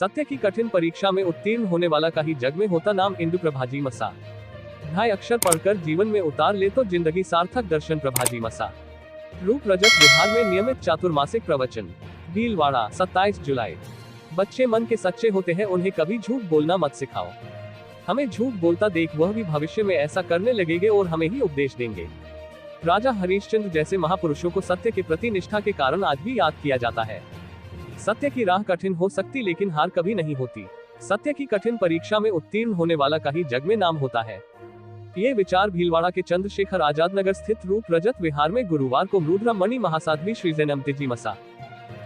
सत्य की कठिन परीक्षा में उत्तीर्ण होने वाला का ही जग में होता नाम। इंदु प्रभाजी मसा। ढाई अक्षर पढ़कर जीवन में उतार ले तो जिंदगी सार्थक। दर्शन प्रभाजी मसा। रूप रजत बिहार में नियमित चातुर्मासिक प्रवचन। भीलवाड़ा 27 जुलाई। बच्चे मन के सच्चे होते हैं, उन्हें कभी झूठ बोलना मत सिखाओ। हमें झूठ बोलता देख वह भी भविष्य में ऐसा करने लगेंगे और हमें ही उपदेश देंगे। राजा हरिश्चंद्र जैसे महापुरुषों को सत्य के प्रति निष्ठा के कारण आज भी याद किया जाता है। सत्य की राह कठिन हो सकती लेकिन हार कभी नहीं होती। सत्य की कठिन परीक्षा में उत्तीर्ण होने वाला का ही जग में नाम होता है। ये विचार भीलवाड़ा के चंद्रशेखर आजाद नगर स्थित रूप रजत विहार में गुरुवार को रुद्र मणि महासाध्वी श्री जैनमतीजी मसा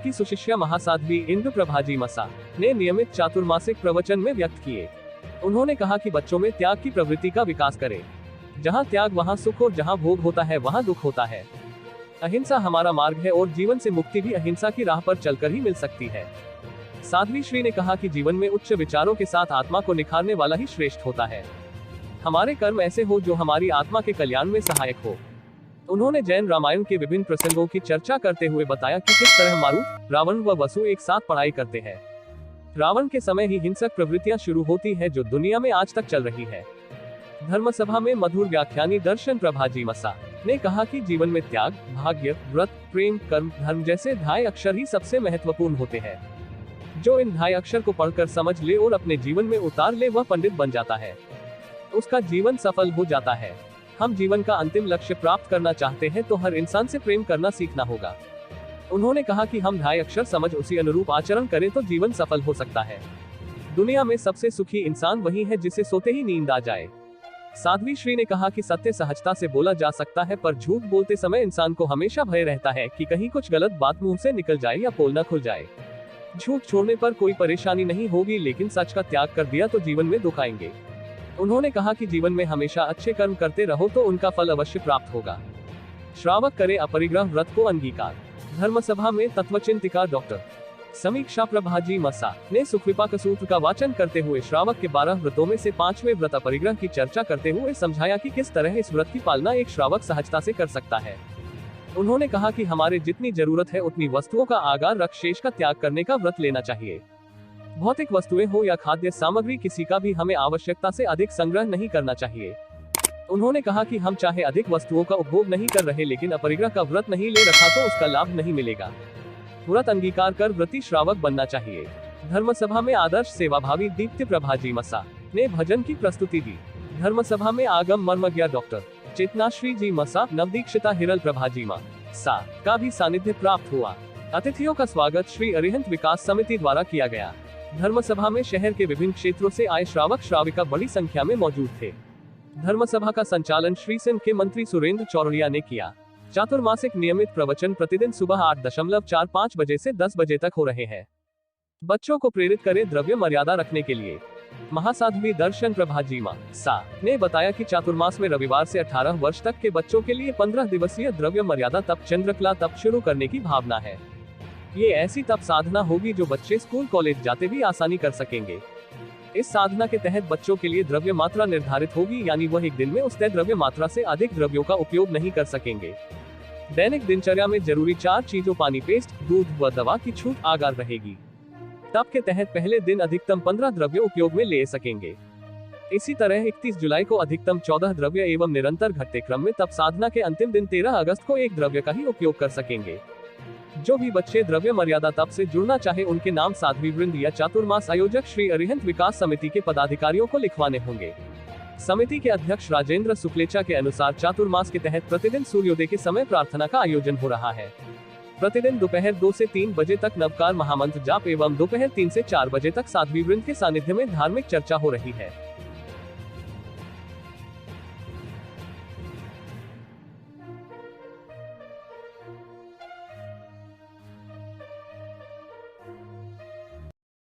की सुशिष्या महासाध्वी इंदु प्रभाजी मसा ने नियमित चातुर्मासिक प्रवचन में व्यक्त किए। उन्होंने कहा कि बच्चों में त्याग की प्रवृत्ति का विकास करें। जहाँ त्याग वहाँ सुख और जहाँ भोग होता है वहाँ दुख होता है। अहिंसा हमारा मार्ग है और जीवन से मुक्ति भी अहिंसा की राह पर चलकर ही मिल सकती है। साध्वी श्री ने कहा कि जीवन में उच्च विचारों के साथ आत्मा को निखारने वाला ही श्रेष्ठ होता है। हमारे कर्म ऐसे हो जो हमारी आत्मा के कल्याण में सहायक हो। उन्होंने जैन रामायण के विभिन्न प्रसंगों की चर्चा करते हुए बताया कि किस तरह मारुत, रावण व वसु एक साथ पढ़ाई करते हैं। रावण के समय ही हिंसक प्रवृत्तियां शुरू होती है जो दुनिया में आज तक चल रही है। धर्म सभा में मधुर व्याख्यानी दर्शन प्रभाजी मसा ने कहा कि जीवन में त्याग, भाग्य, व्रत, प्रेम, कर्म, धर्म जैसे ढाई अक्षर ही सबसे महत्वपूर्ण होते हैं। जो इन ढाई अक्षर को पढ़कर समझ ले और अपने जीवन में उतार ले वह पंडित बन जाता है, उसका जीवन सफल हो जाता है। हम जीवन का अंतिम लक्ष्य प्राप्त करना चाहते हैं तो हर इंसान से प्रेम करना सीखना होगा। उन्होंने कहा कि हम ढाई अक्षर समझ उसी अनुरूप आचरण करें तो जीवन सफल हो सकता है। दुनिया में सबसे सुखी इंसान वही है जिसे सोते ही नींद आ जाए। साध्वी श्री ने कहा कि सत्य सहजता से बोला जा सकता है पर झूठ बोलते समय इंसान को हमेशा भय रहता है कि कहीं कुछ गलत बात मुंह से निकल जाए या पोल न खुल जाए। झूठ छोड़ने पर कोई परेशानी नहीं होगी लेकिन सच का त्याग कर दिया तो जीवन में दुख आएंगे। उन्होंने कहा कि जीवन में हमेशा अच्छे कर्म करते रहो तो उनका फल अवश्य प्राप्त होगा। श्रावक करे अपरिग्रह व्रत को अंगीकार। धर्म सभा में तत्वचिंतिका डॉक्टर समीक्षा प्रभाजी मसा ने सुखविपाक सूत्र का वाचन करते हुए श्रावक के 12 व्रतों में से 5वें व्रत अपरिग्रह की चर्चा करते हुए समझाया कि किस तरह इस व्रत की पालना एक श्रावक सहजता से कर सकता है। उन्होंने कहा कि हमारे जितनी जरूरत है उतनी वस्तुओं का आगार रख शेष का त्याग करने का व्रत लेना चाहिए। भौतिक वस्तुएं हो या खाद्य सामग्री किसी का भी हमें आवश्यकता से अधिक संग्रह नहीं करना चाहिए। उन्होंने कहा कि हम चाहे अधिक वस्तुओं का उपभोग नहीं कर रहे लेकिन अपरिग्रह का व्रत नहीं ले रखा तो उसका लाभ नहीं मिलेगा। व्रत अंगीकार कर व्रती श्रावक बनना चाहिए। धर्म सभा में आदर्श सेवाभावी दीप्ति प्रभाजी मसा ने भजन की प्रस्तुति दी। धर्म सभा में आगम मर्मज्ञ डॉक्टर चेतनाश्री जी मसा, नवदीक्षिता हिरल प्रभाजी मसा का भी सानिध्य प्राप्त हुआ। अतिथियों का स्वागत श्री अरिहंत विकास समिति द्वारा किया गया। धर्म सभा में शहर के विभिन्न क्षेत्रों से आए श्रावक श्राविका बड़ी संख्या में मौजूद थे। धर्म सभा का संचालन श्री सिंह के मंत्री सुरेंद्र चौरड़िया ने किया। चातुर्मासिक नियमित प्रवचन प्रतिदिन सुबह 8:45 बजे से 10 बजे तक हो रहे हैं। बच्चों को प्रेरित करें द्रव्य मर्यादा रखने के लिए। महासाध्वी दर्शन प्रभाजी मसा ने बताया कि चातुर्मास में रविवार से 18 वर्ष तक के बच्चों के लिए 15 दिवसीय द्रव्य मर्यादा तप चंद्रकला तप शुरू करने की भावना है। ये ऐसी तप साधना होगी जो बच्चे स्कूल कॉलेज जाते भी आसानी कर सकेंगे। इस साधना के तहत बच्चों के लिए द्रव्य मात्रा निर्धारित होगी, यानी वह एक दिन में उस तय द्रव्य मात्रा से अधिक द्रव्यों का उपयोग नहीं कर सकेंगे। दैनिक दिनचर्या में जरूरी 4 चीजों पानी, पेस्ट, दूध व दवा की छूट आगार रहेगी। तप के तहत पहले दिन अधिकतम 15 द्रव्य उपयोग में ले सकेंगे। इसी तरह 31 जुलाई को अधिकतम 14 द्रव्य एवं निरंतर घटते क्रम में तप साधना के अंतिम दिन 13 अगस्त को 1 द्रव्य का ही उपयोग कर सकेंगे। जो भी बच्चे द्रव्य मर्यादा तप से जुड़ना चाहे उनके नाम साध्वी वृंद या चातुर्मास आयोजक श्री अरिहंत विकास समिति के पदाधिकारियों को लिखवाने होंगे। समिति के अध्यक्ष राजेंद्र शुक्लेचा के अनुसार चातुर्मास के तहत प्रतिदिन सूर्योदय के समय प्रार्थना का आयोजन हो रहा है। प्रतिदिन दोपहर 2 से 3 बजे तक नवकार महामंत्र जाप एवं दोपहर 3 से 4 बजे तक साध्वी वृंद के सानिध्य में धार्मिक चर्चा हो रही है।